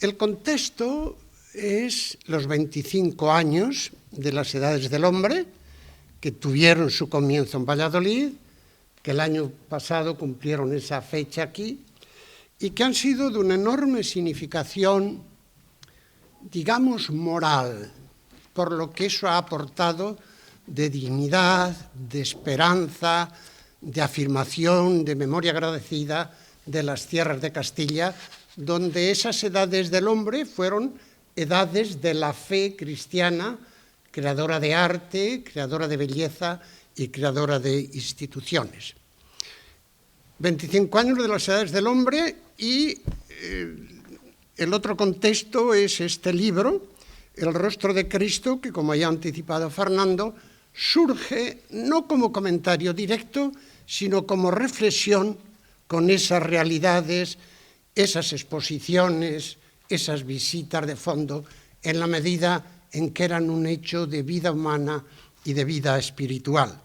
El contexto es los 25 años de las Edades del Hombre, que tuvieron su comienzo en Valladolid, que el año pasado cumplieron esa fecha aquí, y que han sido de una enorme significación, digamos, moral, por lo que eso ha aportado de dignidad, de esperanza, de afirmación, de memoria agradecida de las tierras de Castilla, donde esas edades del hombre fueron edades de la fe cristiana, creadora de arte, creadora de belleza y creadora de instituciones. 25 años de las edades del hombre y el otro contexto es este libro, El rostro de Cristo, que como ya ha anticipado Fernando, surge no como comentario directo, sino como reflexión con esas realidades, esas exposiciones, esas visitas de fondo, en la medida en que eran un hecho de vida humana y de vida espiritual.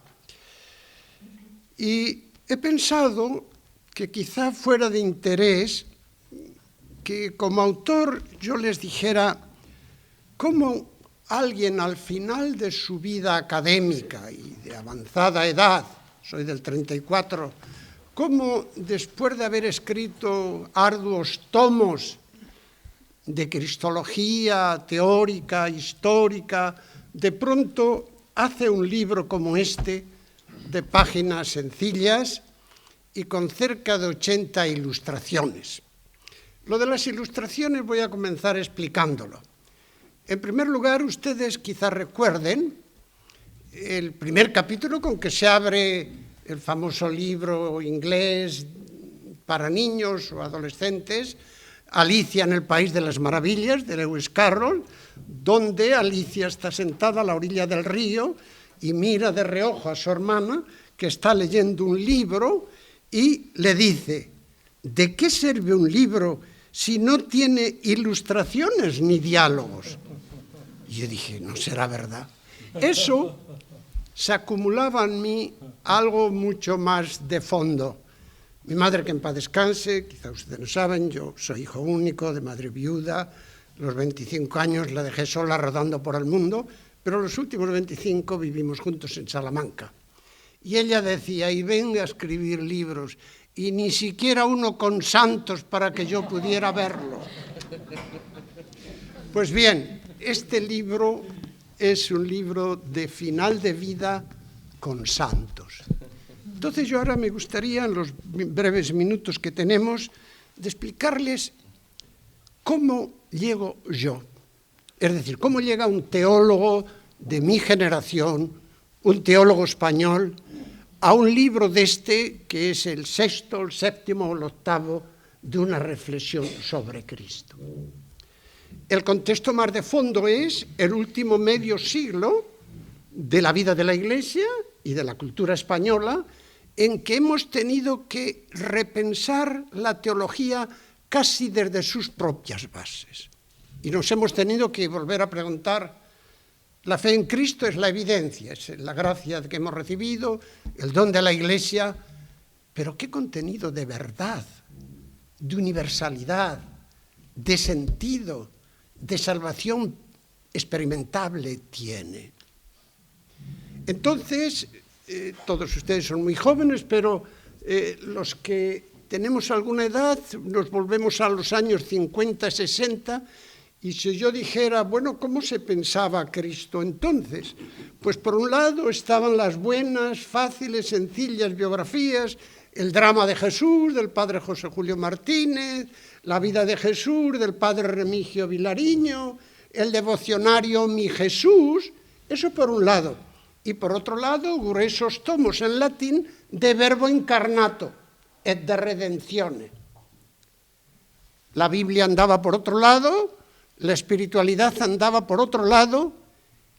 Y he pensado que quizá fuera de interés que como autor yo les dijera cómo alguien al final de su vida académica y de avanzada edad, soy del 34, cómo después de haber escrito arduos tomos de cristología teórica, histórica, de pronto hace un libro como este, de páginas sencillas y con cerca de 80 ilustraciones. Lo de las ilustraciones voy a comenzar explicándolo. En primer lugar, ustedes quizás recuerden el primer capítulo con que se abre el famoso libro inglés para niños o adolescentes, Alicia en el País de las Maravillas, de Lewis Carroll, donde Alicia está sentada a la orilla del río y mira de reojo a su hermana, que está leyendo un libro, y le dice: ¿de qué sirve un libro si no tiene ilustraciones ni diálogos? Y yo dije, no será verdad. Eso se acumulaba en mí algo mucho más de fondo. Mi madre, que en paz descanse, quizá ustedes no saben, yo soy hijo único de madre viuda, los 25 años la dejé sola rodando por el mundo, pero los últimos 25 vivimos juntos en Salamanca. Y ella decía, y venga a escribir libros, y ni siquiera uno con santos para que yo pudiera verlo. Pues bien, este libro es un libro de final de vida con santos. Entonces yo ahora me gustaría, en los breves minutos que tenemos, de explicarles cómo llego yo. Es decir, cómo llega un teólogo de mi generación, un teólogo español, a un libro de este, que es el sexto, el séptimo o el octavo de una reflexión sobre Cristo. El contexto más de fondo es el último medio siglo de la vida de la Iglesia y de la cultura española, en que hemos tenido que repensar la teología casi desde sus propias bases. Y nos hemos tenido que volver a preguntar, la fe en Cristo es la evidencia, es la gracia que hemos recibido, el don de la Iglesia, pero ¿qué contenido de verdad, de universalidad, de sentido, de salvación experimentable tiene? Entonces, todos ustedes son muy jóvenes, pero los que tenemos alguna edad nos volvemos a los años 50, 60, y si yo dijera, bueno, ¿cómo se pensaba Cristo entonces? Pues por un lado estaban las buenas, fáciles, sencillas biografías, el drama de Jesús, del padre José Julio Martínez, la vida de Jesús, del padre Remigio Vilariño, el devocionario Mi Jesús, eso por un lado. Y por otro lado, gruesos tomos en latín de verbo incarnato, et de redentione. La Biblia andaba por otro lado, la espiritualidad andaba por otro lado,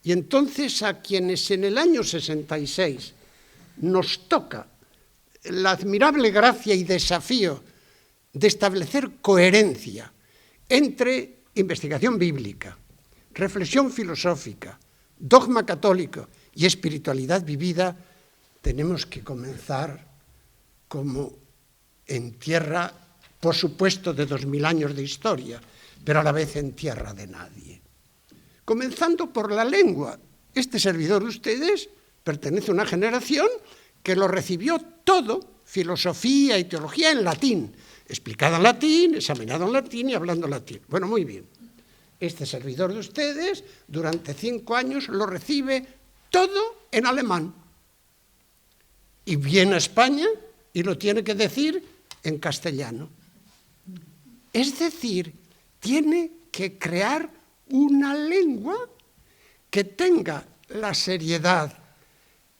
y entonces a quienes en el año 66 nos toca la admirable gracia y desafío de establecer coherencia entre investigación bíblica, reflexión filosófica, dogma católico y espiritualidad vivida, tenemos que comenzar como en tierra por supuesto de 2000 años de historia, pero a la vez en tierra de nadie. Comenzando por la lengua. Este servidor de ustedes pertenece a una generación que lo recibió todo, filosofía y teología, en latín, explicada en latín, examinado en latín y hablando latín. Bueno, muy bien. Este servidor de ustedes, durante 5 años, lo recibe todo en alemán. Y viene a España y lo tiene que decir en castellano. Es decir, tiene que crear una lengua que tenga la seriedad,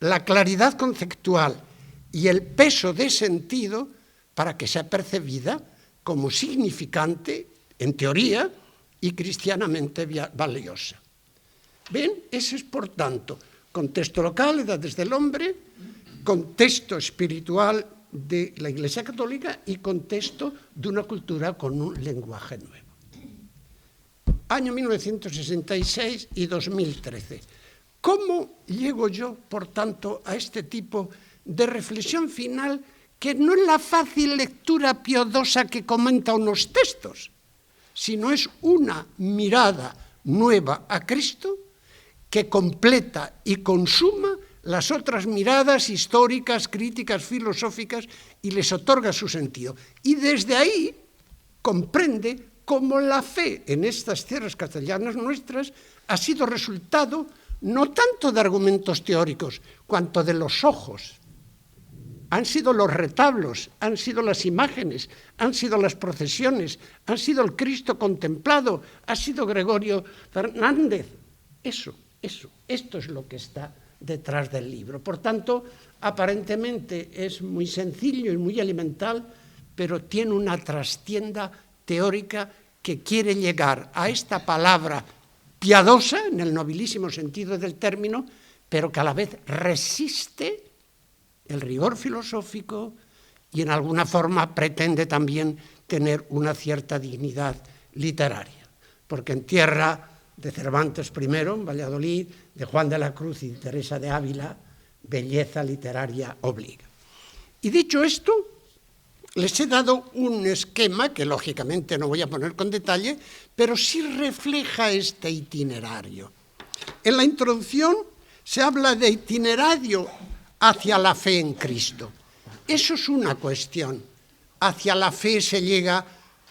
la claridad conceptual y el peso de sentido para que sea percibida como significante, en teoría, y cristianamente valiosa. ¿Ven? Ese es, por tanto, contexto local, edades del hombre, contexto espiritual de la Iglesia Católica y contexto de una cultura con un lenguaje nuevo. Año 1966 y 2013. ¿Cómo llego yo, por tanto, a este tipo de reflexión final que no es la fácil lectura piadosa que comenta unos textos, sino es una mirada nueva a Cristo que completa y consuma las otras miradas históricas, críticas, filosóficas y les otorga su sentido? Y desde ahí comprende cómo la fe en estas tierras castellanas nuestras ha sido resultado no tanto de argumentos teóricos, cuanto de los ojos. Han sido los retablos, han sido las imágenes, han sido las procesiones, han sido el Cristo contemplado, ha sido Gregorio Fernández. Esto es lo que está detrás del libro. Por tanto, aparentemente es muy sencillo y muy elemental, pero tiene una trastienda teórica que quiere llegar a esta palabra piadosa, en el nobilísimo sentido del término, pero que a la vez resiste el rigor filosófico y en alguna forma pretende también tener una cierta dignidad literaria. Porque en tierra de Cervantes primero, en Valladolid, de Juan de la Cruz y de Teresa de Ávila, belleza literaria obliga. Y dicho esto, les he dado un esquema que lógicamente no voy a poner con detalle, pero sí refleja este itinerario. En la introducción se habla de itinerario hacia la fe en Cristo. Eso es una cuestión. Hacia la fe se llega,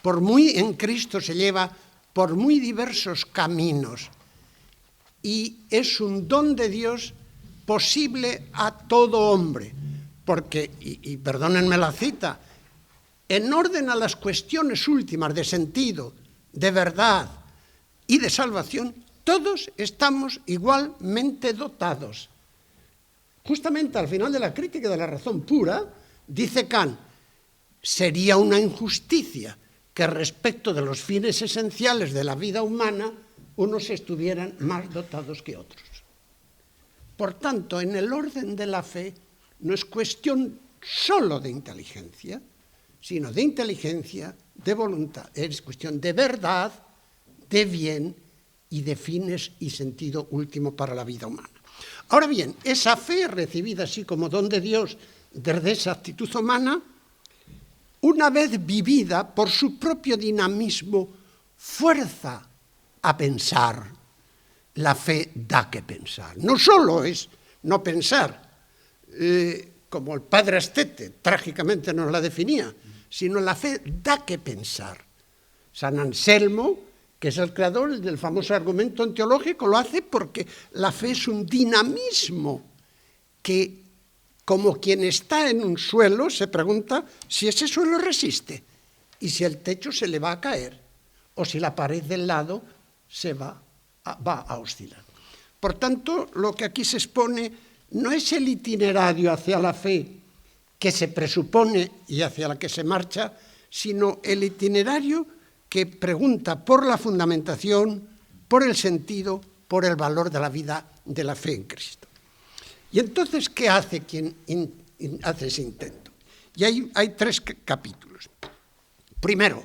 en Cristo se lleva por muy diversos caminos. Y es un don de Dios posible a todo hombre. Porque, y perdónenme la cita, en orden a las cuestiones últimas de sentido, de verdad y de salvación, todos estamos igualmente dotados. Justamente al final de la crítica de la razón pura, dice Kant, sería una injusticia que respecto de los fines esenciales de la vida humana, unos estuvieran más dotados que otros. Por tanto, en el orden de la fe no es cuestión solo de inteligencia, sino de inteligencia, de voluntad. Es cuestión de verdad, de bien y de fines y sentido último para la vida humana. Ahora bien, esa fe recibida así como don de Dios desde esa actitud humana, una vez vivida por su propio dinamismo, fuerza a pensar. La fe da que pensar. No solo es no pensar, como el padre Astete trágicamente nos la definía, sino la fe da que pensar. San Anselmo, que es el creador del famoso argumento teológico, lo hace porque la fe es un dinamismo que, como quien está en un suelo, se pregunta si ese suelo resiste y si el techo se le va a caer o si la pared del lado se va a oscilar. Por tanto, lo que aquí se expone no es el itinerario hacia la fe que se presupone y hacia la que se marcha, sino el itinerario que pregunta por la fundamentación, por el sentido, por el valor de la vida de la fe en Cristo. Y entonces, ¿qué hace quien hace ese intento? Y hay 3 capítulos. Primero,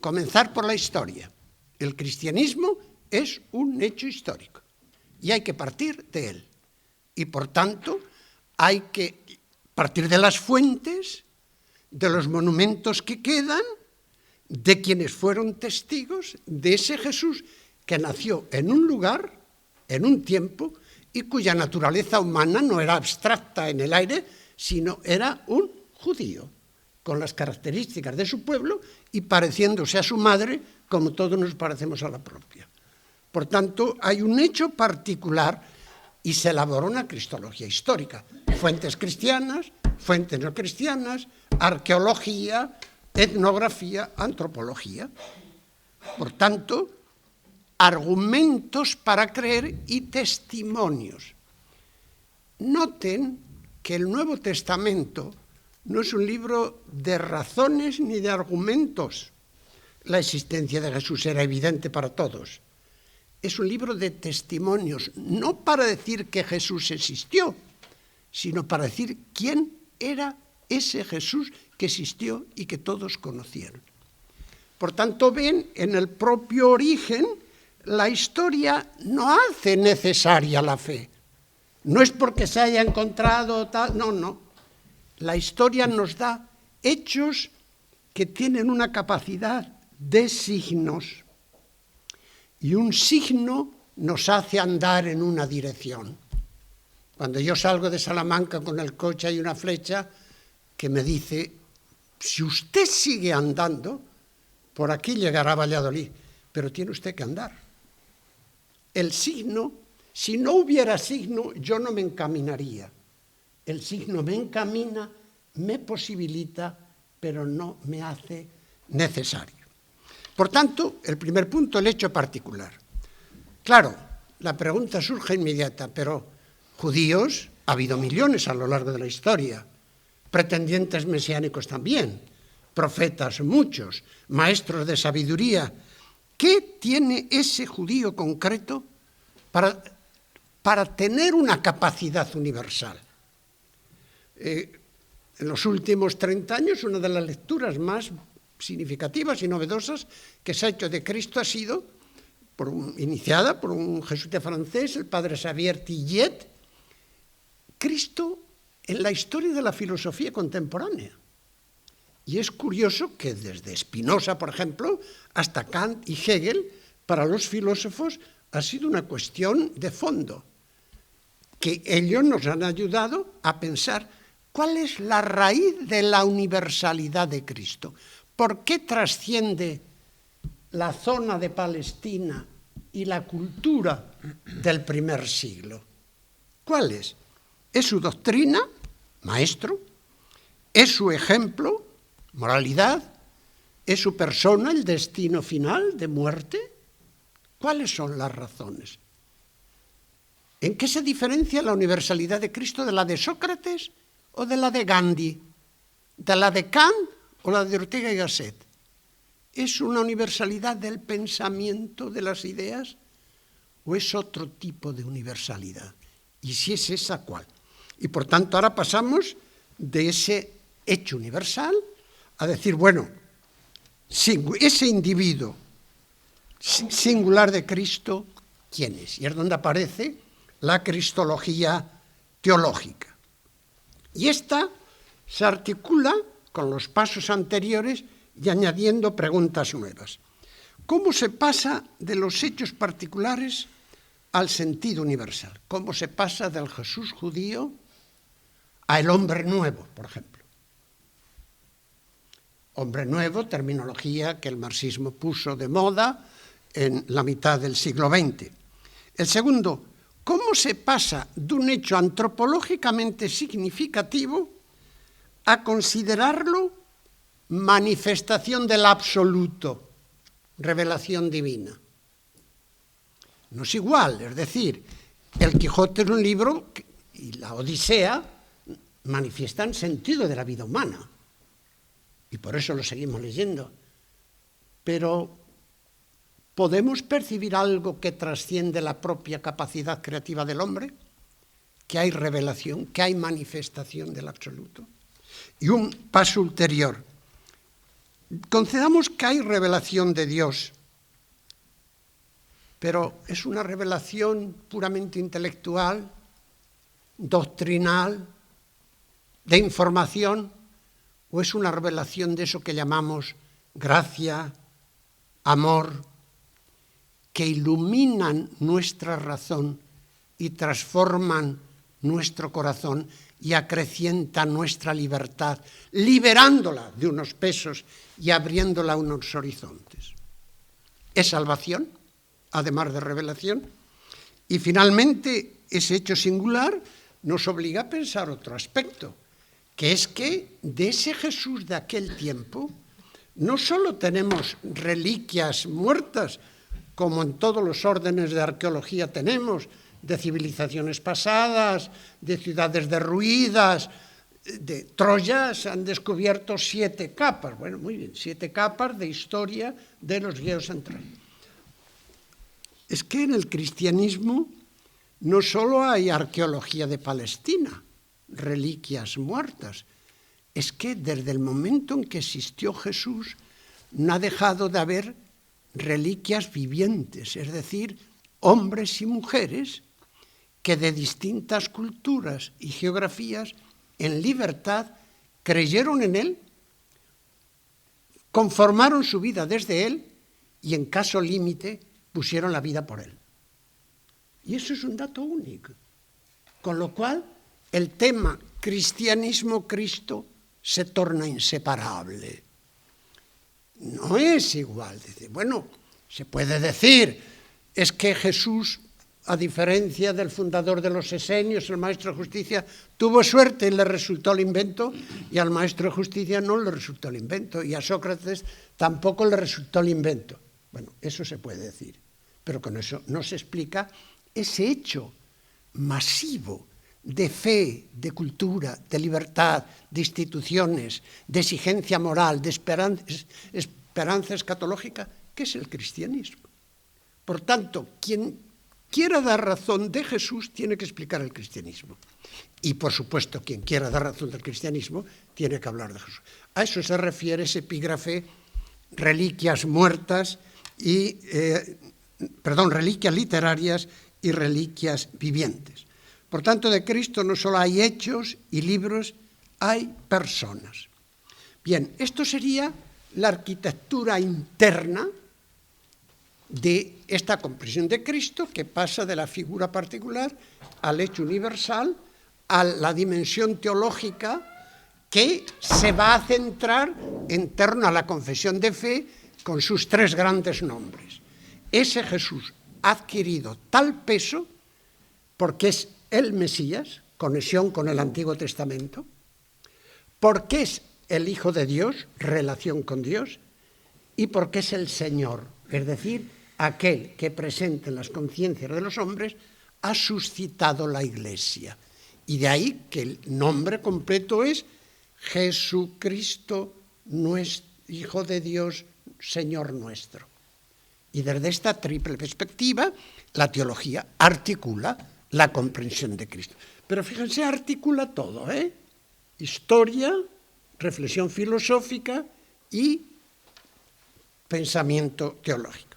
comenzar por la historia. El cristianismo es un hecho histórico y hay que partir de él. Y por tanto, hay que partir de las fuentes de los monumentos que quedan, de quienes fueron testigos de ese Jesús que nació en un lugar, en un tiempo, y cuya naturaleza humana no era abstracta en el aire, sino era un judío, con las características de su pueblo y pareciéndose a su madre como todos nos parecemos a la propia. Por tanto, hay un hecho particular y se elaboró una cristología histórica. Fuentes cristianas, fuentes no cristianas, arqueología, etnografía, antropología. Por tanto, argumentos para creer y testimonios. Noten que el Nuevo Testamento no es un libro de razones ni de argumentos. La existencia de Jesús era evidente para todos. Es un libro de testimonios, no para decir que Jesús existió, sino para decir quién era ese Jesús que existió y que todos conocieron. Por tanto, ven, en el propio origen, la historia no hace necesaria la fe. No es porque se haya encontrado tal, no. La historia nos da hechos que tienen una capacidad de signos. Y un signo nos hace andar en una dirección. Cuando yo salgo de Salamanca con el coche hay una flecha que me dice, si usted sigue andando, por aquí llegará a Valladolid, pero tiene usted que andar. El signo, si no hubiera signo, yo no me encaminaría. El signo me encamina, me posibilita, pero no me hace necesario. Por tanto, el primer punto, el hecho particular. Claro, la pregunta surge inmediata, pero judíos ha habido millones a lo largo de la historia, pretendientes mesiánicos también, profetas muchos, maestros de sabiduría. ¿Qué tiene ese judío concreto para tener una capacidad universal? En los últimos 30 años, una de las lecturas más significativas y novedosas que se ha hecho de Cristo ha sido iniciada por un jesuita francés, el padre Xavier Tillet, Cristo en la historia de la filosofía contemporánea. Y es curioso que desde Spinoza, por ejemplo, hasta Kant y Hegel, para los filósofos ha sido una cuestión de fondo, que ellos nos han ayudado a pensar cuál es la raíz de la universalidad de Cristo. ¿Por qué trasciende la zona de Palestina y la cultura del primer siglo? ¿Cuál es? ¿Es su doctrina, maestro? ¿Es su ejemplo, moralidad? ¿Es su persona, el destino final de muerte? ¿Cuáles son las razones? ¿En qué se diferencia la universalidad de Cristo de la de Sócrates o de la de Gandhi? ¿De la de Kant o la de Ortega y Gasset? ¿Es una universalidad del pensamiento, de las ideas? ¿O es otro tipo de universalidad? Y si es esa, ¿cuál? Y por tanto ahora pasamos de ese hecho universal a decir, bueno, ese individuo singular de Cristo, ¿quién es? Y es donde aparece la cristología teológica. Y esta se articula con los pasos anteriores y añadiendo preguntas nuevas. ¿Cómo se pasa de los hechos particulares al sentido universal? ¿Cómo se pasa del Jesús judío al hombre nuevo, por ejemplo? Hombre nuevo, terminología que el marxismo puso de moda en la mitad del siglo XX. El segundo, ¿cómo se pasa de un hecho antropológicamente significativo a considerarlo manifestación del absoluto, revelación divina? No es igual, es decir, el Quijote es un libro y la Odisea manifiestan sentido de la vida humana y por eso lo seguimos leyendo. Pero ¿podemos percibir algo que trasciende la propia capacidad creativa del hombre? ¿Que hay revelación, que hay manifestación del absoluto? Y un paso ulterior. Concedamos que hay revelación de Dios, pero ¿es una revelación puramente intelectual, doctrinal, de información? o es una revelación de eso que llamamos gracia, amor, que iluminan nuestra razón y transforman nuestro corazón y acrecientan nuestra libertad, liberándola de unos pesos y abriéndola a unos horizontes? Es salvación, además de revelación. Y finalmente, ese hecho singular nos obliga a pensar otro aspecto, que es que de ese Jesús de aquel tiempo no solo tenemos reliquias muertas, como en todos los órdenes de arqueología tenemos, de civilizaciones pasadas, de ciudades derruidas. De Troya se han descubierto 7 capas, bueno, muy bien, 7 capas de historia de los griegos centrales. Es que en el cristianismo no solo hay arqueología de Palestina, reliquias muertas, es que desde el momento en que existió Jesús no ha dejado de haber reliquias vivientes, es decir, hombres y mujeres que de distintas culturas y geografías en libertad creyeron en Él, conformaron su vida desde Él y en caso límite pusieron la vida por Él. Y eso es un dato único. Con lo cual, el tema cristianismo-Cristo se torna inseparable. No es igual. Bueno, se puede decir, es que Jesús, a diferencia del fundador de los esenios, el maestro de justicia, tuvo suerte y le resultó el invento, y al maestro de justicia no le resultó el invento, y a Sócrates tampoco le resultó el invento. Bueno, eso se puede decir, pero con eso no se explica ese hecho masivo de fe, de cultura, de libertad, de instituciones, de exigencia moral, de esperanza escatológica, que es el cristianismo. Por tanto, quien quiera dar razón de Jesús tiene que explicar el cristianismo. Y, por supuesto, quien quiera dar razón del cristianismo tiene que hablar de Jesús. A eso se refiere ese epígrafe, reliquias muertas y, reliquias literarias y reliquias vivientes. Por tanto, de Cristo no solo hay hechos y libros, hay personas. Bien, esto sería la arquitectura interna de esta comprensión de Cristo, que pasa de la figura particular al hecho universal, a la dimensión teológica que se va a centrar en torno a la confesión de fe con sus 3 grandes nombres. Ese Jesús ha adquirido tal peso porque es el Mesías, conexión con el Antiguo Testamento, porque es el Hijo de Dios, relación con Dios, y porque es el Señor, es decir, aquel que presente en las conciencias de los hombres ha suscitado la Iglesia. Y de ahí que el nombre completo es Jesucristo, Hijo de Dios, Señor nuestro. Y desde esta triple perspectiva, la teología articula la comprensión de Cristo. Pero fíjense, articula todo, historia, reflexión filosófica y pensamiento teológico.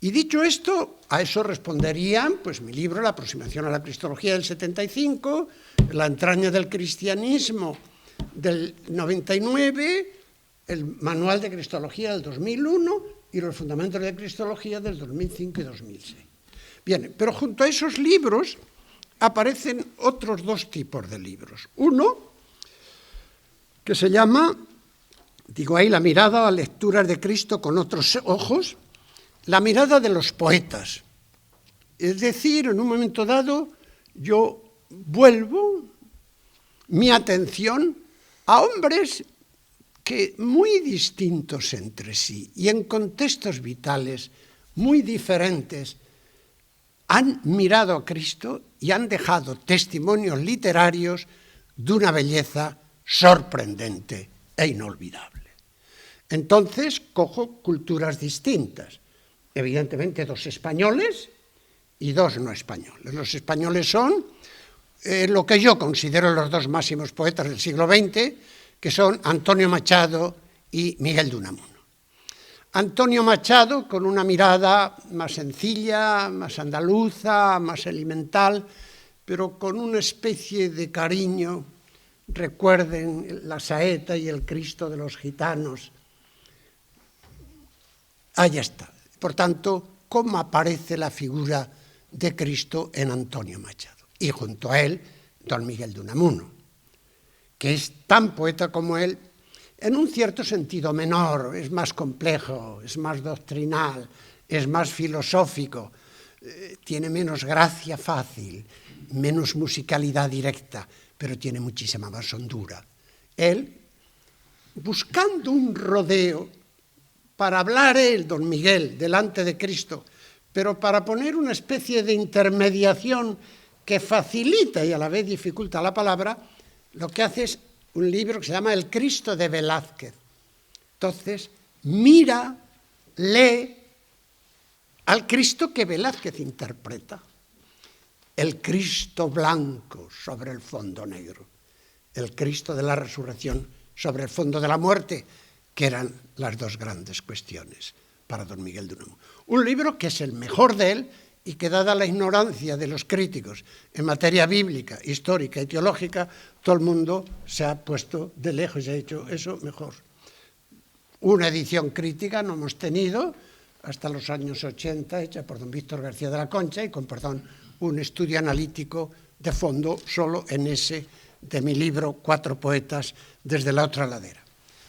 Y dicho esto, a eso responderían pues, mi libro, La aproximación a la Cristología del 75, La entraña del cristianismo del 99, el Manual de Cristología del 2001 y los Fundamentos de Cristología del 2005 y 2006. Bien, pero junto a esos libros aparecen otros 2 tipos de libros. Uno, que se llama, digo ahí, La mirada a lecturas de Cristo con otros ojos, la mirada de los poetas. Es decir, en un momento dado, yo vuelvo mi atención a hombres que muy distintos entre sí y en contextos vitales muy diferentes han mirado a Cristo y han dejado testimonios literarios de una belleza sorprendente e inolvidable. Entonces, cojo culturas distintas. Evidentemente, 2 españoles y 2 no españoles. Los españoles son lo que yo considero los 2 máximos poetas del siglo XX, que son Antonio Machado y Miguel de Unamuno. Antonio Machado, con una mirada más sencilla, más andaluza, más elemental, pero con una especie de cariño recuerden la saeta y el Cristo de los gitanos. Ahí está. Por tanto, ¿cómo aparece la figura de Cristo en Antonio Machado? Y junto a él, don Miguel de Unamuno, que es tan poeta como él, en un cierto sentido menor, es más complejo, es más doctrinal, es más filosófico, tiene menos gracia fácil, menos musicalidad directa, pero tiene muchísima más hondura. Él, buscando un rodeo para hablar él, don Miguel, delante de Cristo, pero para poner una especie de intermediación que facilita y a la vez dificulta la palabra, lo que hace es un libro que se llama El Cristo de Velázquez. Entonces, mira, lee al Cristo que Velázquez interpreta. El Cristo blanco sobre el fondo negro. El Cristo de la resurrección sobre el fondo de la muerte, que eran las dos grandes cuestiones para don Miguel de Unamuno. Un libro que es el mejor de él y que, dada la ignorancia de los críticos en materia bíblica, histórica y teológica, todo el mundo se ha puesto de lejos y ha dicho eso mejor. Una edición crítica no hemos tenido hasta los años 80, hecha por don Víctor García de la Concha y con, perdón, un estudio analítico de fondo solo en ese de mi libro Cuatro poetas desde la otra ladera.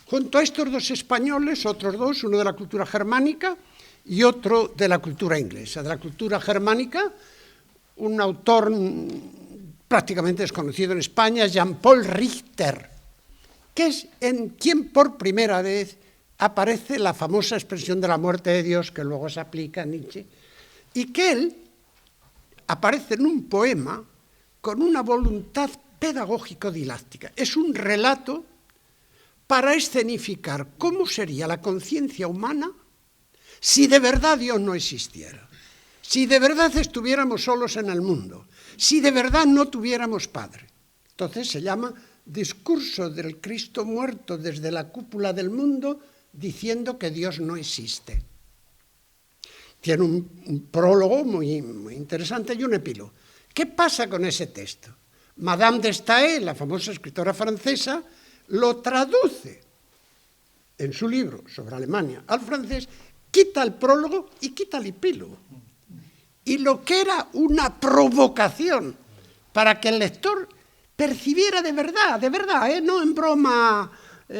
Junto a estos dos españoles, otros dos, uno de la cultura germánica y otro de la cultura inglesa. De la cultura germánica, un autor prácticamente desconocido en España, Jean-Paul Richter, que es en quien por primera vez aparece la famosa expresión de la muerte de Dios, que luego se aplica a Nietzsche, y que él aparece en un poema con una voluntad pedagógico-didáctica. Es un relato para escenificar cómo sería la conciencia humana si de verdad Dios no existiera, si de verdad estuviéramos solos en el mundo, si de verdad no tuviéramos Padre. Entonces se llama Discurso del Cristo muerto desde la cúpula del mundo, diciendo que Dios no existe. Tiene un prólogo muy interesante y un epílogo. ¿Qué pasa con ese texto? Madame de Staël, la famosa escritora francesa, lo traduce en su libro sobre Alemania al francés, quita el prólogo y quita el epílogo. Y lo que era una provocación para que el lector percibiera de verdad, no en broma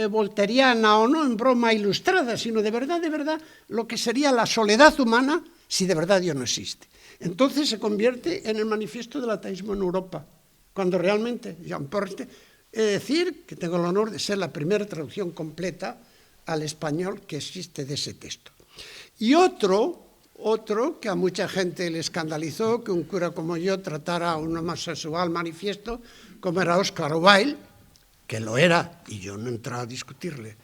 volteriana o no en broma ilustrada, sino de verdad, lo que sería la soledad humana si de verdad Dios no existe. Entonces se convierte en el manifiesto del ateísmo en Europa, cuando realmente Jean-Paul Richter, he de decir que tengo el honor de ser la primera traducción completa al español que existe de ese texto. Y otro que a mucha gente le escandalizó, que un cura como yo tratara a un homosexual manifiesto, como era Oscar Wilde, que lo era, y yo no he entrado a discutirle,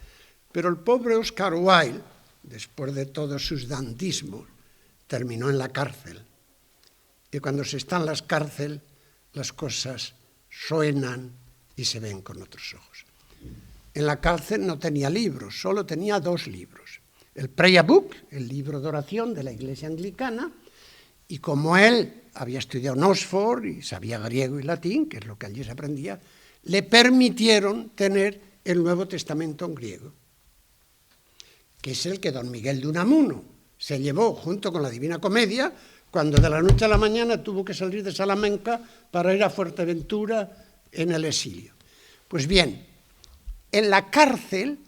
pero el pobre Oscar Wilde, después de todos sus dandismos, terminó en la cárcel. Y cuando se está en la cárcel, las cosas suenan y se ven con otros ojos. En la cárcel no tenía libros, solo tenía 2 libros. El Prayer Book, el libro de oración de la Iglesia Anglicana, y como él había estudiado en Oxford y sabía griego y latín, que es lo que allí se aprendía, le permitieron tener el Nuevo Testamento en griego, que es el que don Miguel de Unamuno se llevó junto con la Divina Comedia, cuando de la noche a la mañana tuvo que salir de Salamanca para ir a Fuerteventura en el exilio. Pues bien, en la cárcel,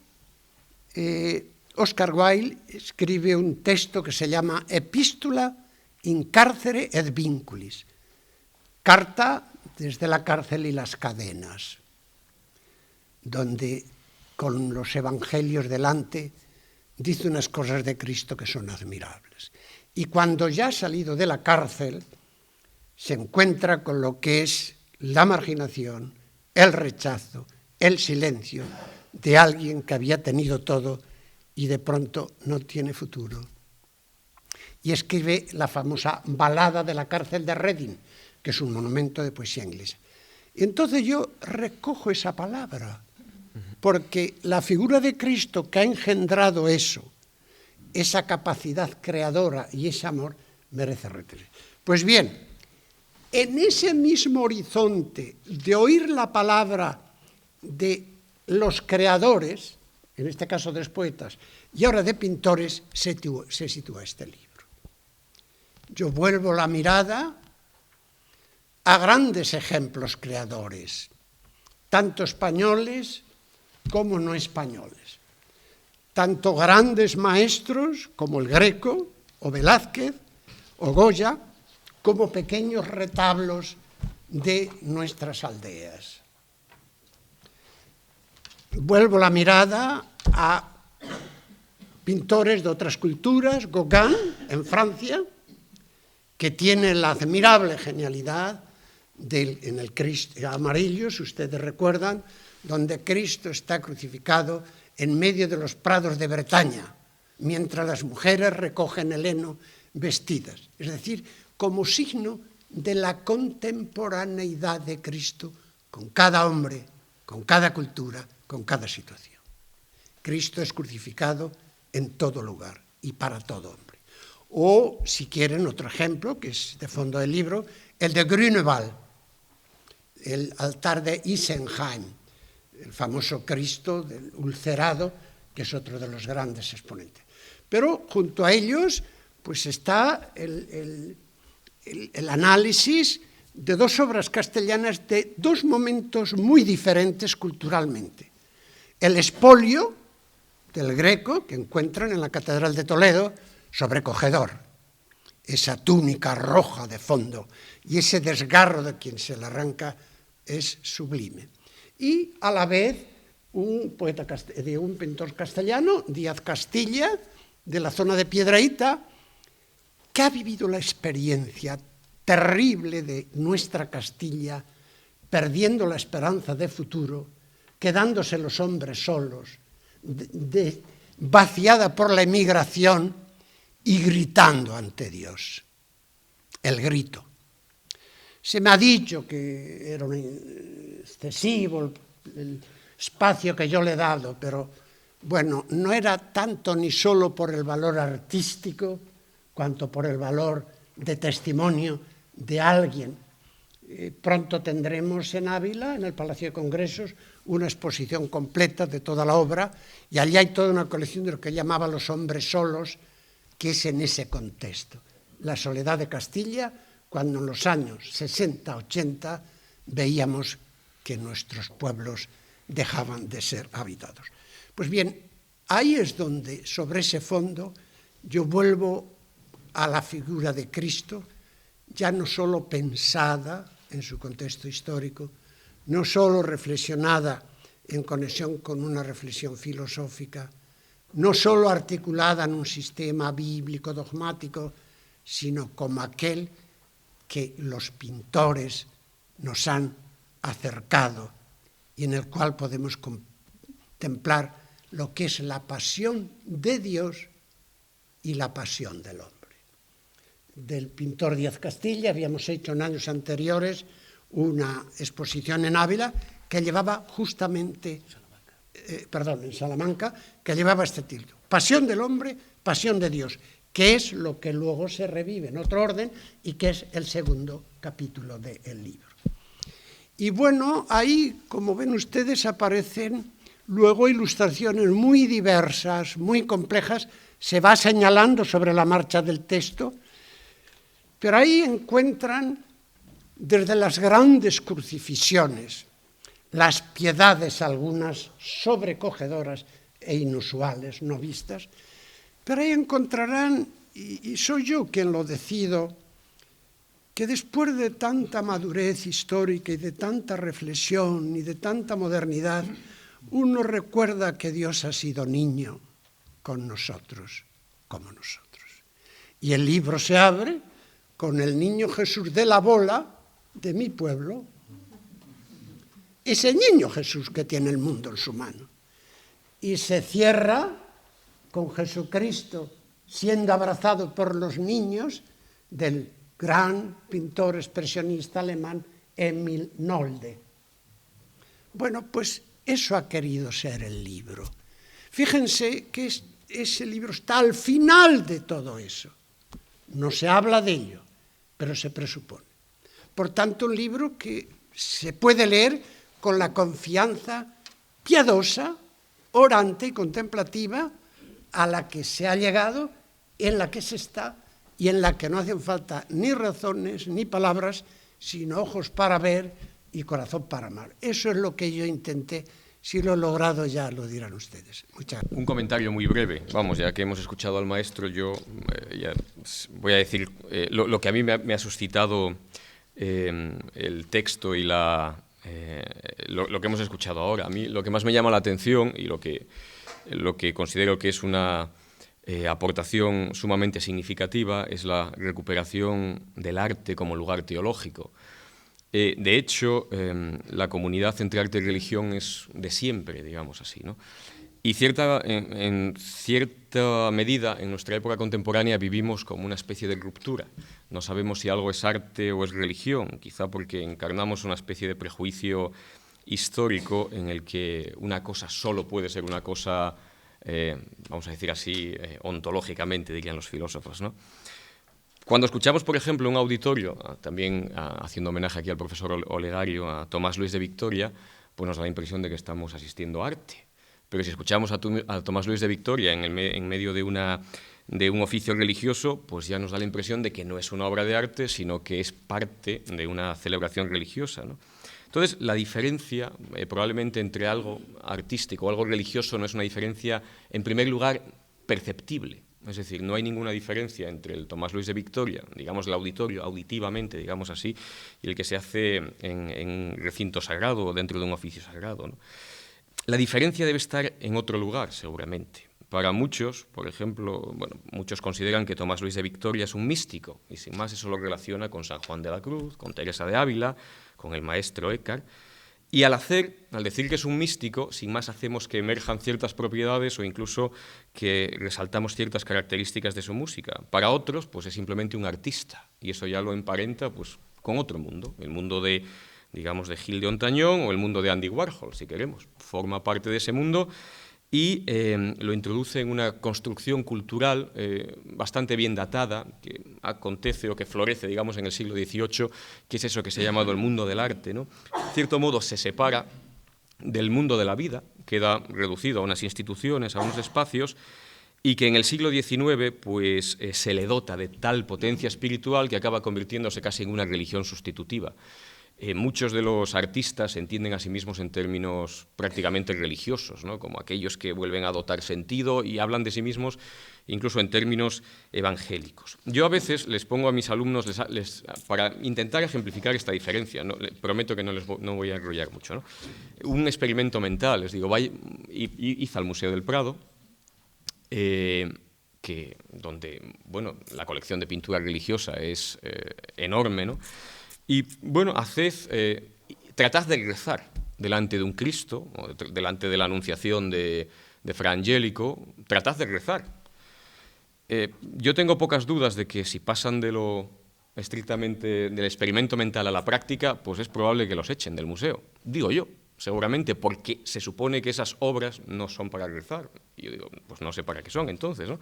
Oscar Wilde escribe un texto que se llama Epístola in carcere et vinculis, carta desde la cárcel y las cadenas, donde con los evangelios delante dice unas cosas de Cristo que son admirables. Y cuando ya ha salido de la cárcel, se encuentra con lo que es la marginación, el rechazo, el silencio de alguien que había tenido todo y de pronto no tiene futuro. Y escribe la famosa balada de la cárcel de Reading, que es un monumento de poesía inglesa. Y entonces yo recojo esa palabra, porque la figura de Cristo que ha engendrado eso, esa capacidad creadora y ese amor, merece retener. Pues bien, en ese mismo horizonte de oír la palabra de los creadores, en este caso de los poetas, y ahora de pintores, se sitúa este libro. Yo vuelvo la mirada a grandes ejemplos creadores, tanto españoles como no españoles, tanto grandes maestros como el Greco, o Velázquez, o Goya, como pequeños retablos de nuestras aldeas. Vuelvo la mirada a pintores de otras culturas, Gauguin, en Francia, que tiene la admirable genialidad en el Cristo amarillo, si ustedes recuerdan, donde Cristo está crucificado en medio de los prados de Bretaña, mientras las mujeres recogen el heno vestidas. Es decir, como signo de la contemporaneidad de Cristo con cada hombre, con cada cultura, con cada situación. Cristo es crucificado en todo lugar y para todo hombre. O, si quieren, otro ejemplo, que es de fondo del libro, el de Grünewald, el altar de Isenheim, el famoso Cristo del ulcerado, que es otro de los grandes exponentes. Pero junto a ellos pues está el análisis de dos obras castellanas de dos momentos muy diferentes culturalmente. El expolio del Greco, que encuentran en la Catedral de Toledo, sobrecogedor, esa túnica roja de fondo y ese desgarro de quien se le arranca es sublime. Y a la vez un pintor castellano, Díaz Castilla, de la zona de Piedrahíta, que ha vivido la experiencia terrible de nuestra Castilla, perdiendo la esperanza de futuro, quedándose los hombres solos, vaciada por la emigración y gritando ante Dios. El grito. Se me ha dicho que era excesivo el espacio que yo le he dado, pero bueno, no era tanto ni solo por el valor artístico, cuanto por el valor de testimonio de alguien. Pronto tendremos en Ávila, en el Palacio de Congresos, una exposición completa de toda la obra, y allí hay toda una colección de lo que llamaba los hombres solos, que es en ese contexto. La soledad de Castilla, cuando en los años 60-80 veíamos que nuestros pueblos dejaban de ser habitados. Pues bien, ahí es donde, sobre ese fondo, yo vuelvo a la figura de Cristo, ya no solo pensada en su contexto histórico, no solo reflexionada en conexión con una reflexión filosófica, no solo articulada en un sistema bíblico dogmático, sino como aquel que los pintores nos han acercado y en el cual podemos contemplar lo que es la pasión de Dios y la pasión del hombre. Del pintor Díaz Castilla habíamos hecho en años anteriores una exposición en Ávila que llevaba justamente, en Salamanca, que llevaba este título: Pasión del hombre, pasión de Dios, que es lo que luego se revive en otro orden y que es el segundo capítulo del libro. Y bueno, ahí, como ven ustedes, aparecen luego ilustraciones muy diversas, muy complejas, se va señalando sobre la marcha del texto, pero ahí encuentran desde las grandes crucifixiones, las piedades algunas sobrecogedoras e inusuales, no vistas, pero ahí encontrarán, y soy yo quien lo decido, que después de tanta madurez histórica y de tanta reflexión y de tanta modernidad, uno recuerda que Dios ha sido niño con nosotros, como nosotros. Y el libro se abre con el niño Jesús de la bola de mi pueblo, ese niño Jesús que tiene el mundo en su mano. Y se cierra con Jesucristo siendo abrazado por los niños del gran pintor expresionista alemán Emil Nolde. Bueno, pues eso ha querido ser el libro. Fíjense que ese libro está al final de todo eso. No se habla de ello, pero se presupone. Por tanto, un libro que se puede leer con la confianza piadosa, orante y contemplativa a la que se ha llegado, en la que se está y en la que no hacen falta ni razones ni palabras, sino ojos para ver y corazón para amar. Eso es lo que yo intenté. Si lo he logrado, ya lo dirán ustedes. Muchas gracias. Un comentario muy breve. Vamos, ya que hemos escuchado al maestro, yo ya voy a decir lo que a mí me ha suscitado el texto y lo que hemos escuchado ahora. A mí lo que más me llama la atención y lo que considero que es una aportación sumamente significativa es la recuperación del arte como lugar teológico. De hecho, la comunidad entre arte y religión es de siempre, digamos así, ¿no? Y en cierta medida, en nuestra época contemporánea, vivimos como una especie de ruptura. No sabemos si algo es arte o es religión, quizá porque encarnamos una especie de prejuicio histórico en el que una cosa solo puede ser una cosa, vamos a decir así, ontológicamente, dirían los filósofos, ¿no? Cuando escuchamos, por ejemplo, un auditorio, también haciendo homenaje aquí al profesor Olegario, a Tomás Luis de Victoria, pues nos da la impresión de que estamos asistiendo a arte. Pero si escuchamos a Tomás Luis de Victoria en medio de un oficio religioso, pues ya nos da la impresión de que no es una obra de arte, sino que es parte de una celebración religiosa, ¿no? Entonces, la diferencia probablemente entre algo artístico o algo religioso no es una diferencia, en primer lugar, perceptible. Es decir, no hay ninguna diferencia entre el Tomás Luis de Victoria, digamos el auditorio, auditivamente, digamos así, y el que se hace en recinto sagrado o dentro de un oficio sagrado, ¿no? La diferencia debe estar en otro lugar, seguramente. Para muchos, por ejemplo, muchos consideran que Tomás Luis de Victoria es un místico, y sin más eso lo relaciona con San Juan de la Cruz, con Teresa de Ávila, con el maestro Eckhart. Y al decir que es un místico, sin más hacemos que emerjan ciertas propiedades o incluso que resaltamos ciertas características de su música. Para otros, pues es simplemente un artista, y eso ya lo emparenta pues, con otro mundo, el mundo de, digamos, de Gil de Hontañón o el mundo de Andy Warhol, si queremos. Forma parte de ese mundo y lo introduce en una construcción cultural bastante bien datada, que acontece o que florece, digamos, en el siglo XVIII, que es eso que se ha llamado el mundo del arte, ¿no? En cierto modo se separa del mundo de la vida, queda reducido a unas instituciones, a unos espacios, y que en el siglo XIX pues, se le dota de tal potencia espiritual que acaba convirtiéndose casi en una religión sustitutiva. Muchos de los artistas se entienden a sí mismos en términos prácticamente religiosos, ¿no? Como aquellos que vuelven a dotar sentido y hablan de sí mismos incluso en términos evangélicos. Yo a veces les pongo a mis alumnos, para intentar ejemplificar esta diferencia, ¿no? Les prometo que no voy a enrollar mucho, ¿no? Un experimento mental, les digo, id al Museo del Prado, donde la colección de pintura religiosa es enorme, ¿no? Y bueno, tratad de rezar delante de un Cristo, o delante de la Anunciación de Fra Angelico, tratad de rezar. Yo tengo pocas dudas de que si pasan de lo estrictamente del experimento mental a la práctica, pues es probable que los echen del museo. Digo yo, seguramente, porque se supone que esas obras no son para rezar. Y yo digo, pues no sé para qué son entonces, ¿no?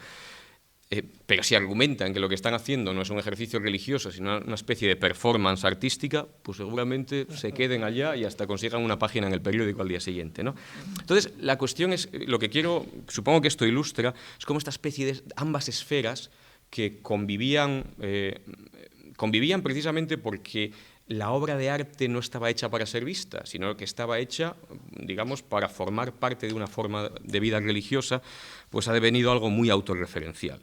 Pero si argumentan que lo que están haciendo no es un ejercicio religioso, sino una especie de performance artística, pues seguramente se queden allá y hasta consigan una página en el periódico al día siguiente, ¿no? Entonces, la cuestión es, lo que quiero, supongo que esto ilustra, es como esta especie de ambas esferas que convivían precisamente porque la obra de arte no estaba hecha para ser vista, sino que estaba hecha, digamos, para formar parte de una forma de vida religiosa, pues ha devenido algo muy autorreferencial.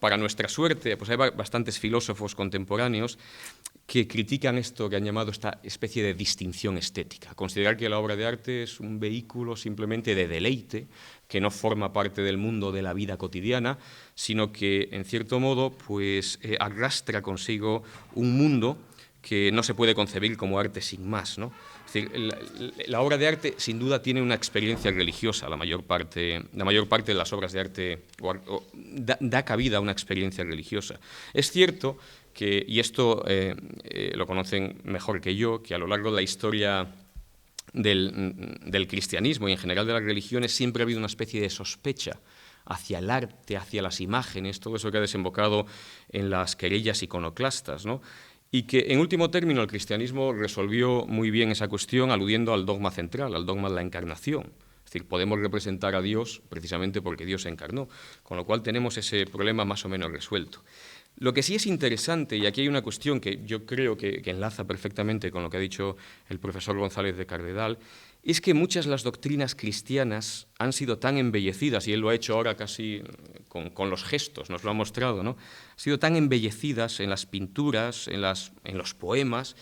Para nuestra suerte, pues hay bastantes filósofos contemporáneos que critican esto que han llamado esta especie de distinción estética, considerar que la obra de arte es un vehículo simplemente de deleite, que no forma parte del mundo de la vida cotidiana, sino que, en cierto modo, pues, arrastra consigo un mundo que no se puede concebir como arte sin más, ¿no? Es decir, la obra de arte, sin duda, tiene una experiencia religiosa. La mayor parte de las obras de arte da cabida a una experiencia religiosa. Es cierto que, y esto lo conocen mejor que yo, que a lo largo de la historia del cristianismo y en general de las religiones siempre ha habido una especie de sospecha hacia el arte, hacia las imágenes, todo eso que ha desembocado en las querellas iconoclastas, ¿no? y que, en último término, el cristianismo resolvió muy bien esa cuestión aludiendo al dogma central, al dogma de la encarnación. Es decir, podemos representar a Dios precisamente porque Dios se encarnó, con lo cual tenemos ese problema más o menos resuelto. Lo que sí es interesante, y aquí hay una cuestión que yo creo que enlaza perfectamente con lo que ha dicho el profesor González de Cardedal, es que muchas de las doctrinas cristianas han sido tan embellecidas, y él lo ha hecho ahora casi con los gestos, nos lo ha mostrado, ¿no? Han sido tan embellecidas en las pinturas, en los poemas,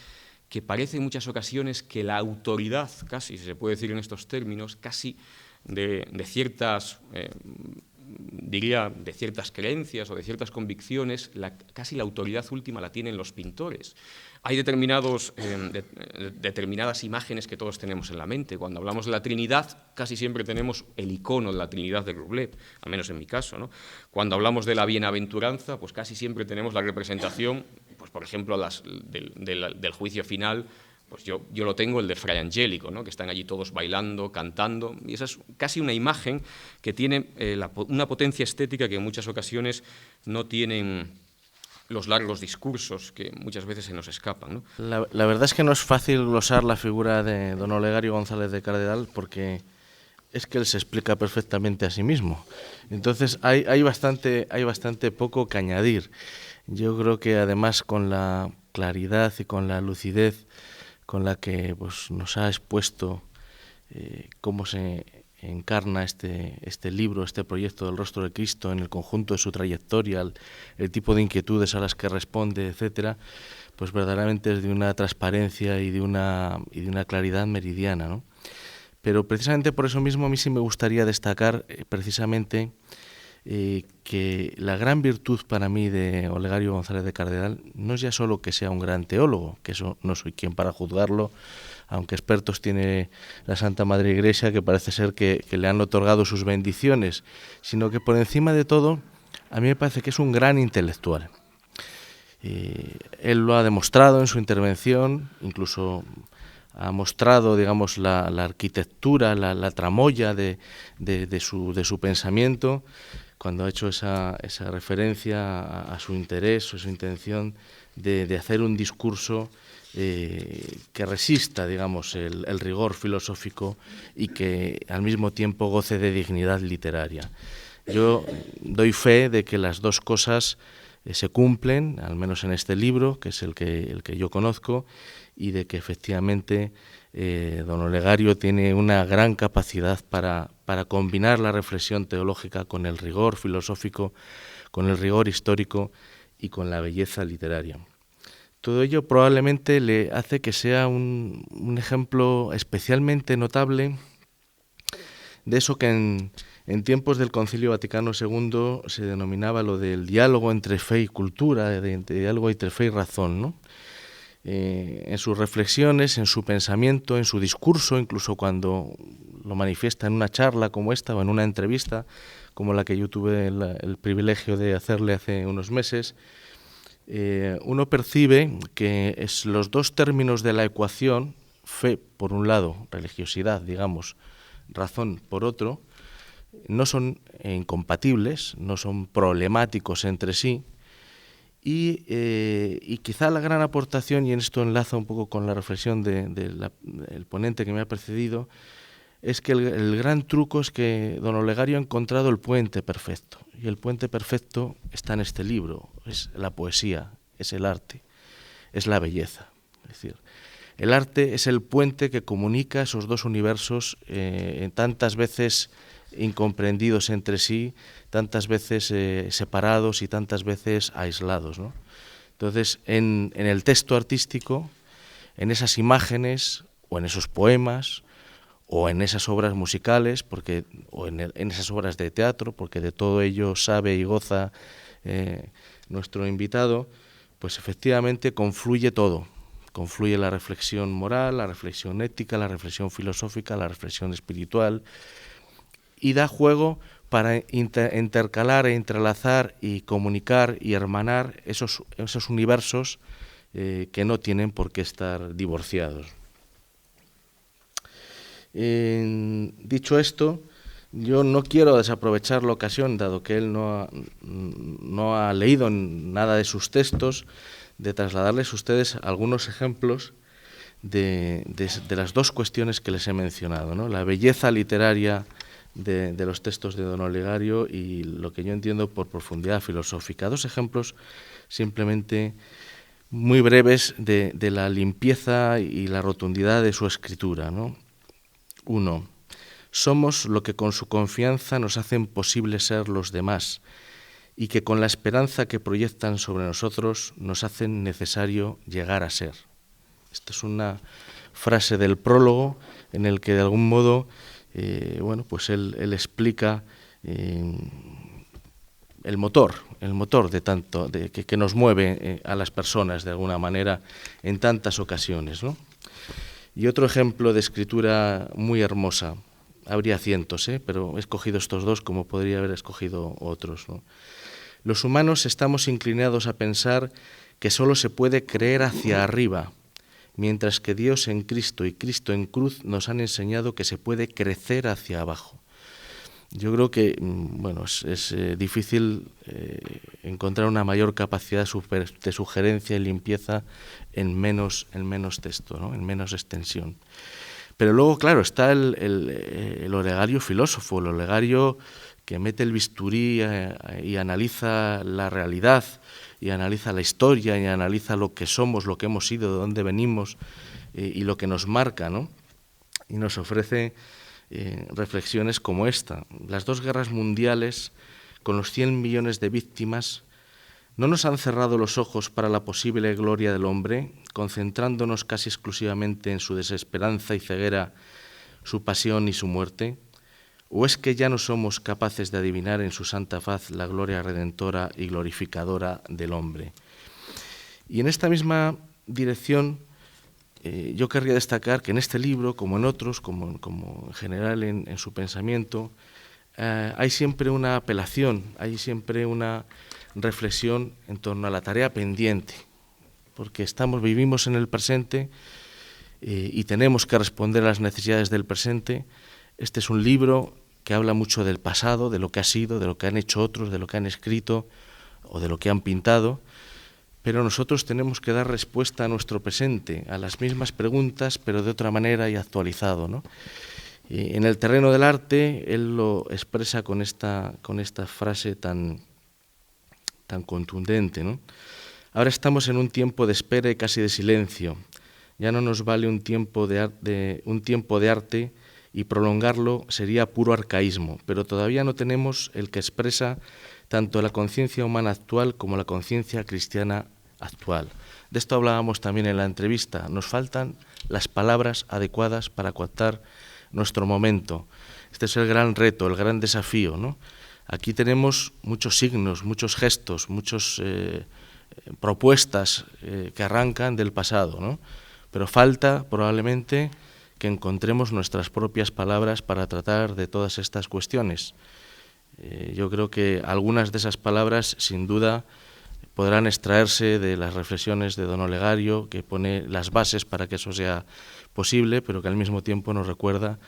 que parece en muchas ocasiones que la autoridad, casi, si se puede decir en estos términos, casi de ciertas, diría, de ciertas creencias o de ciertas convicciones, casi la autoridad última la tienen los pintores. Hay determinadas imágenes que todos tenemos en la mente. Cuando hablamos de la Trinidad, casi siempre tenemos el icono de la Trinidad de Rublev, al menos en mi caso, ¿no? Cuando hablamos de la bienaventuranza, pues casi siempre tenemos la representación, pues por ejemplo, del juicio final. Pues yo lo tengo, el de Fray Angélico, ¿no? Que están allí todos bailando, cantando, y esa es casi una imagen que tiene una potencia estética que en muchas ocasiones no tienen los largos discursos que muchas veces se nos escapan, ¿no? La verdad es que no es fácil glosar la figura de don Olegario González de Cardedal, porque es que él se explica perfectamente a sí mismo. Entonces hay bastante poco que añadir. Yo creo que además con la claridad y con la lucidez con la que pues, nos ha expuesto cómo se encarna este libro, este proyecto del Rostro de Cristo en el conjunto de su trayectoria, el tipo de inquietudes a las que responde, etcétera, pues verdaderamente es de una transparencia y de una claridad meridiana, ¿no? Pero precisamente por eso mismo a mí sí me gustaría destacar precisamente que la gran virtud para mí de Olegario González de Cardedal no es ya solo que sea un gran teólogo, que eso no soy quien para juzgarlo, aunque expertos tiene la Santa Madre Iglesia que parece ser que le han otorgado sus bendiciones, sino que por encima de todo a mí me parece que es un gran intelectual. Él lo ha demostrado en su intervención, incluso ha mostrado, digamos, la arquitectura, la tramoya de su pensamiento, cuando ha hecho esa referencia a su interés o su intención de hacer un discurso que resista, digamos, el rigor filosófico y que al mismo tiempo goce de dignidad literaria. Yo doy fe de que las dos cosas se cumplen, al menos en este libro, que es el que yo conozco, y de que efectivamente don Olegario tiene una gran capacidad para combinar la reflexión teológica con el rigor filosófico, con el rigor histórico y con la belleza literaria. Todo ello probablemente le hace que sea un ejemplo especialmente notable de eso que en tiempos del Concilio Vaticano II se denominaba lo del diálogo entre fe y cultura, de diálogo entre fe y razón, ¿no? En sus reflexiones, en su pensamiento, en su discurso, incluso cuando lo manifiesta en una charla como esta o en una entrevista como la que yo tuve el privilegio de hacerle hace unos meses, uno percibe que los dos términos de la ecuación, fe por un lado, religiosidad, digamos, razón por otro, no son incompatibles, no son problemáticos entre sí, y quizá la gran aportación, y en esto enlaza un poco con la reflexión del ponente que me ha precedido, es que el gran truco es que don Olegario ha encontrado el puente perfecto, y el puente perfecto está en este libro, es la poesía, es el arte, es la belleza. Es decir, el arte es el puente que comunica esos dos universos tantas veces incomprendidos entre sí, tantas veces separados y tantas veces aislados, ¿no? Entonces, en el texto artístico, en esas imágenes o en esos poemas o en esas obras musicales, o en esas obras de teatro, porque de todo ello sabe y goza nuestro invitado, pues efectivamente confluye todo. Confluye la reflexión moral, la reflexión ética, la reflexión filosófica, la reflexión espiritual, y da juego para intercalar e entrelazar y comunicar y hermanar esos universos que no tienen por qué estar divorciados. Dicho esto, yo no quiero desaprovechar la ocasión, dado que él no ha leído nada de sus textos, de trasladarles a ustedes algunos ejemplos de las dos cuestiones que les he mencionado, ¿no? La belleza literaria de los textos de don Olegario y lo que yo entiendo por profundidad filosófica. Dos ejemplos simplemente muy breves de la limpieza y la rotundidad de su escritura, ¿no? Uno, somos lo que con su confianza nos hacen posible ser los demás y que con la esperanza que proyectan sobre nosotros nos hacen necesario llegar a ser. Esta es una frase del prólogo en el que de algún modo pues él explica el motor de tanto que nos mueve a las personas de alguna manera en tantas ocasiones, ¿no? Y otro ejemplo de escritura muy hermosa, habría cientos, pero he escogido estos dos como podría haber escogido otros, ¿no? Los humanos estamos inclinados a pensar que solo se puede creer hacia arriba, mientras que Dios en Cristo y Cristo en cruz nos han enseñado que se puede crecer hacia abajo. Yo creo que es difícil encontrar una mayor capacidad de sugerencia y limpieza en menos texto, ¿no? En menos extensión. Pero luego, claro, está el Olegario filósofo, el Olegario que mete el bisturí y analiza la realidad, y analiza la historia, y analiza lo que somos, lo que hemos sido, de dónde venimos, y lo que nos marca, ¿no? Y nos ofrece reflexiones como esta. Las dos guerras mundiales, con los 100 millones de víctimas, no nos han cerrado los ojos para la posible gloria del hombre, concentrándonos casi exclusivamente en su desesperanza y ceguera, su pasión y su muerte. ¿O es que ya no somos capaces de adivinar en su santa faz la gloria redentora y glorificadora del hombre? Y en esta misma dirección yo querría destacar que en este libro, como en otros, como en general en su pensamiento, hay siempre una apelación, hay siempre una reflexión en torno a la tarea pendiente, porque vivimos en el presente y tenemos que responder a las necesidades del presente. Este es un libro que habla mucho del pasado, de lo que ha sido, de lo que han hecho otros, de lo que han escrito o de lo que han pintado, pero nosotros tenemos que dar respuesta a nuestro presente, a las mismas preguntas, pero de otra manera y actualizado, ¿no? En el terreno del arte, él lo expresa con esta frase tan contundente, ¿no? Ahora estamos en un tiempo de espera y casi de silencio. Ya no nos vale un tiempo de arte y prolongarlo sería puro arcaísmo, pero todavía no tenemos el que expresa tanto la conciencia humana actual como la conciencia cristiana actual. De esto hablábamos también en la entrevista. Nos faltan las palabras adecuadas para captar nuestro momento. Este es el gran reto, el gran desafío, ¿no? Aquí tenemos muchos signos, muchos gestos, muchas propuestas que arrancan del pasado, ¿no? Pero falta probablemente que encontremos nuestras propias palabras para tratar de todas estas cuestiones. Yo creo que algunas de esas palabras, sin duda, podrán extraerse de las reflexiones de don Olegario, que pone las bases para que eso sea posible, pero que al mismo tiempo nos recuerda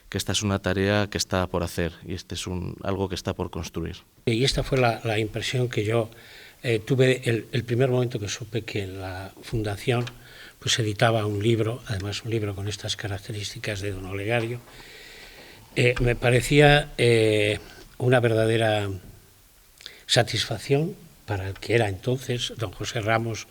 que esta es una tarea que está por hacer y este es algo que está por construir. Y esta fue la impresión que yo tuve el primer momento que supe que la Fundación pues editaba un libro, además un libro con estas características de don Olegario. Me parecía una verdadera satisfacción para el que era entonces don José Ramos,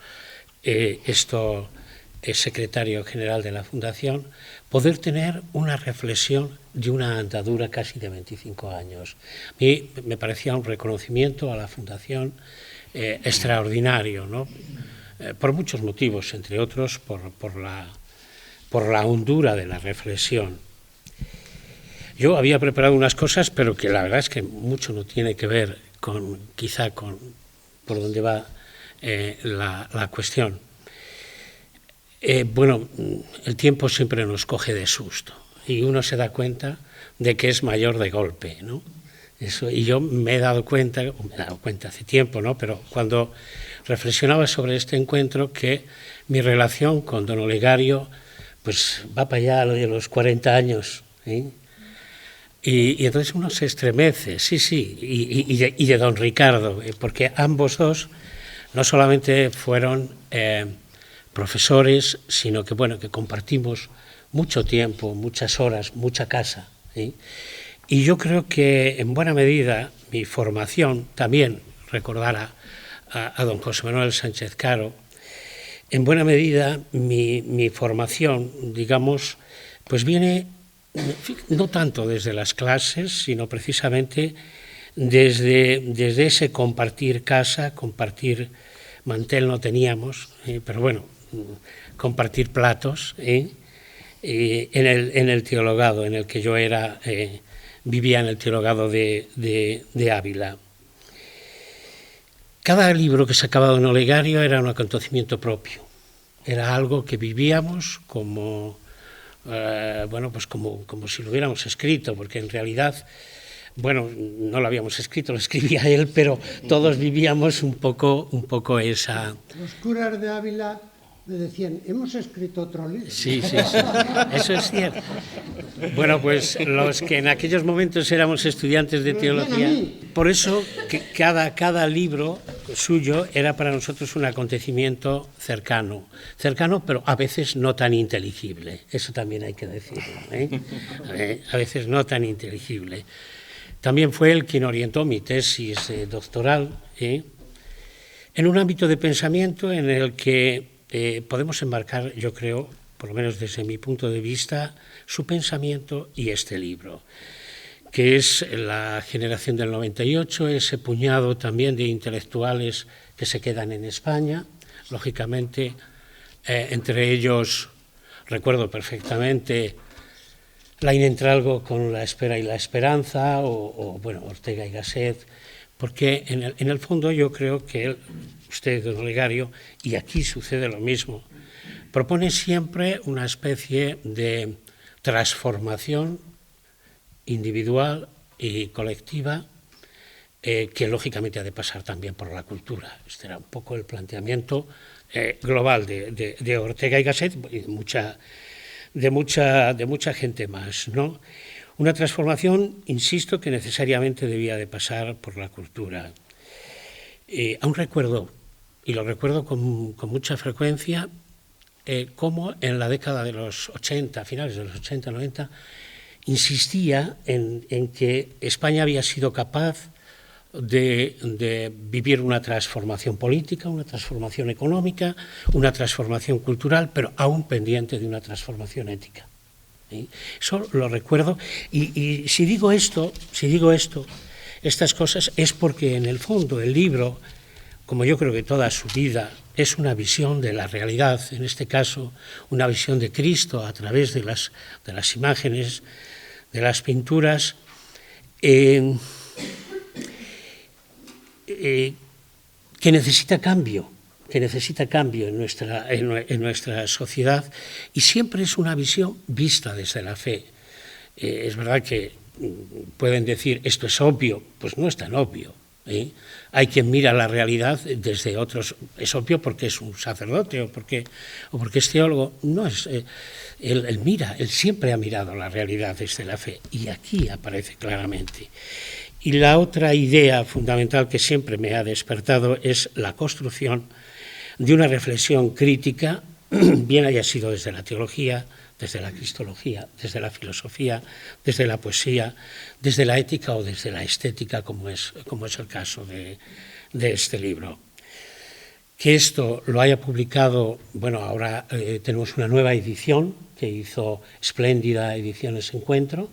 secretario general de la Fundación, poder tener una reflexión de una andadura casi de 25 años. A mí me parecía un reconocimiento a la Fundación extraordinario, ¿no? Por muchos motivos, entre otros por la hondura de la reflexión. Yo había preparado unas cosas, pero que la verdad es que mucho no tiene que ver quizá con por dónde va la cuestión. Bueno, el tiempo siempre nos coge de susto y uno se da cuenta de que es mayor de golpe, ¿no? Eso, y yo me he dado cuenta hace tiempo, ¿no? Pero cuando reflexionaba sobre este encuentro, que mi relación con don Olegario pues va para allá de los 40 años, ¿eh? Y entonces uno se estremece, sí, y de don Ricardo, porque ambos dos no solamente fueron profesores, sino que, bueno, que compartimos mucho tiempo, muchas horas, mucha casa, ¿sí? Y yo creo que en buena medida mi formación, también recordar a don José Manuel Sánchez Caro, en buena medida mi formación, digamos, pues viene no tanto desde las clases, sino precisamente desde ese compartir casa, compartir mantel no teníamos, pero bueno, compartir platos, en el teologado en el que yo era, vivía en el teologado de Ávila. Cada libro que sacaba don Olegario era un acontecimiento propio, era algo que vivíamos como, bueno, pues como si lo hubiéramos escrito, porque en realidad, bueno, no lo habíamos escrito, lo escribía él, pero todos vivíamos un poco esa... Los curas de Ávila me decían, hemos escrito otro libro. Sí, eso es cierto. Bueno, pues los que en aquellos momentos éramos estudiantes de teología, por eso que cada libro suyo era para nosotros un acontecimiento cercano, pero a veces no tan inteligible, eso también hay que decirlo, a veces no tan inteligible. También fue él quien orientó mi tesis doctoral, en un ámbito de pensamiento en el que podemos enmarcar, yo creo, por lo menos desde mi punto de vista, su pensamiento y este libro, que es la generación del 98, ese puñado también de intelectuales que se quedan en España, lógicamente, entre ellos recuerdo perfectamente Laín Entralgo con La espera y la esperanza, o bueno, Ortega y Gasset, porque en el fondo yo creo que usted, don Olegario, y aquí sucede lo mismo, propone siempre una especie de transformación individual y colectiva que lógicamente ha de pasar también por la cultura. Este era un poco el planteamiento global de Ortega y Gasset y de mucha gente más, ¿no? Una transformación, insisto, que necesariamente debía de pasar por la cultura. Aún recuerdo, y lo recuerdo con mucha frecuencia, cómo en la década de los 80, finales de los 80, 90, insistía en que España había sido capaz de vivir una transformación política, una transformación económica, una transformación cultural, pero aún pendiente de una transformación ética. ¿Sí? Eso lo recuerdo, y si digo esto, estas cosas, es porque en el fondo el libro, como yo creo que toda su vida, es una visión de la realidad, en este caso una visión de Cristo a través de las imágenes, de las pinturas, que necesita cambio en nuestra sociedad, y siempre es una visión vista desde la fe. Es verdad que pueden decir esto es obvio, pues no es tan obvio. Hay quien mira la realidad desde otros, es obvio porque es un sacerdote o porque es teólogo, no es, él siempre ha mirado la realidad desde la fe, y aquí aparece claramente. Y la otra idea fundamental que siempre me ha despertado es la construcción de una reflexión crítica, bien haya sido desde la teología, desde la cristología, desde la filosofía, desde la poesía, desde la ética o desde la estética, como es el caso de este libro. Que esto lo haya publicado, bueno, ahora tenemos una nueva edición que hizo Espléndida Ediciones Encuentro,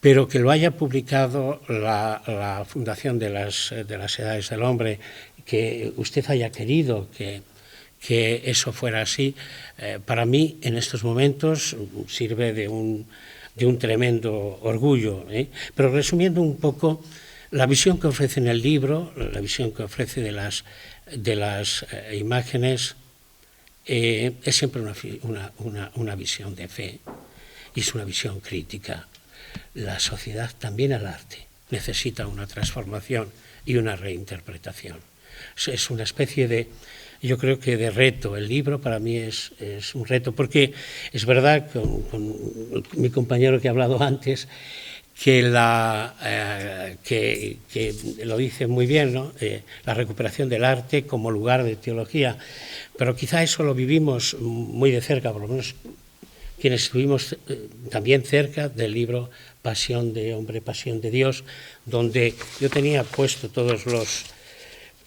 pero que lo haya publicado la Fundación de las Edades del Hombre, que usted haya querido que eso fuera así, para mí en estos momentos sirve de un tremendo orgullo. Pero resumiendo un poco, la visión que ofrece en el libro, la visión que ofrece de las imágenes, es siempre una visión de fe, y es una visión crítica. La sociedad, también el arte, necesita una transformación y una reinterpretación. Es una especie de, yo creo que de reto. El libro para mí es un reto, porque es verdad, con mi compañero que ha hablado antes, que lo dice muy bien, ¿no? La recuperación del arte como lugar de teología, pero quizá eso lo vivimos muy de cerca, por lo menos quienes estuvimos también cerca del libro Pasión de Hombre, Pasión de Dios, donde yo tenía puesto todos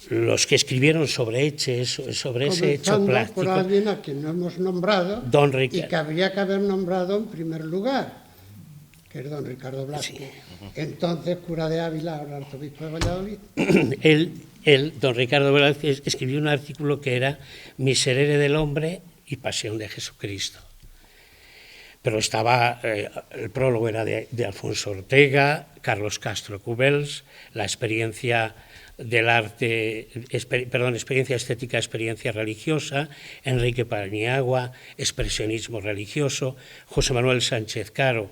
los que escribieron sobre ese hecho plástico. Por alguien a quien no hemos nombrado y que habría que haber nombrado en primer lugar, que es don Ricardo Blasco, sí. Entonces cura de Ávila, ahora arzobispo de Valladolid. Don Ricardo Blasco escribió un artículo que era Miserere del hombre y Pasión de Jesucristo. Pero estaba, el prólogo era de Alfonso Ortega, Carlos Castro Cubels, la experiencia del arte, experiencia estética, experiencia religiosa, Enrique Paniagua, expresionismo religioso, José Manuel Sánchez Caro,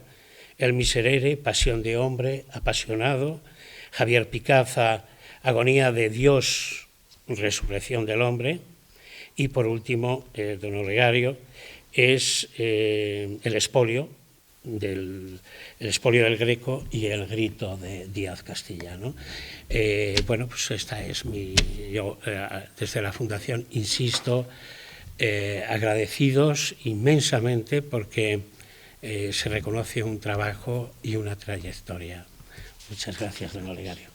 El Miserere, Pasión de Hombre, apasionado, Javier Picaza, Agonía de Dios, Resurrección del Hombre, y por último, don Olegario, es el expolio del Greco y el grito de Díaz Castellano. Bueno, pues esta es yo desde la Fundación insisto, agradecidos inmensamente porque se reconoce un trabajo y una trayectoria. Muchas gracias, don Olegario.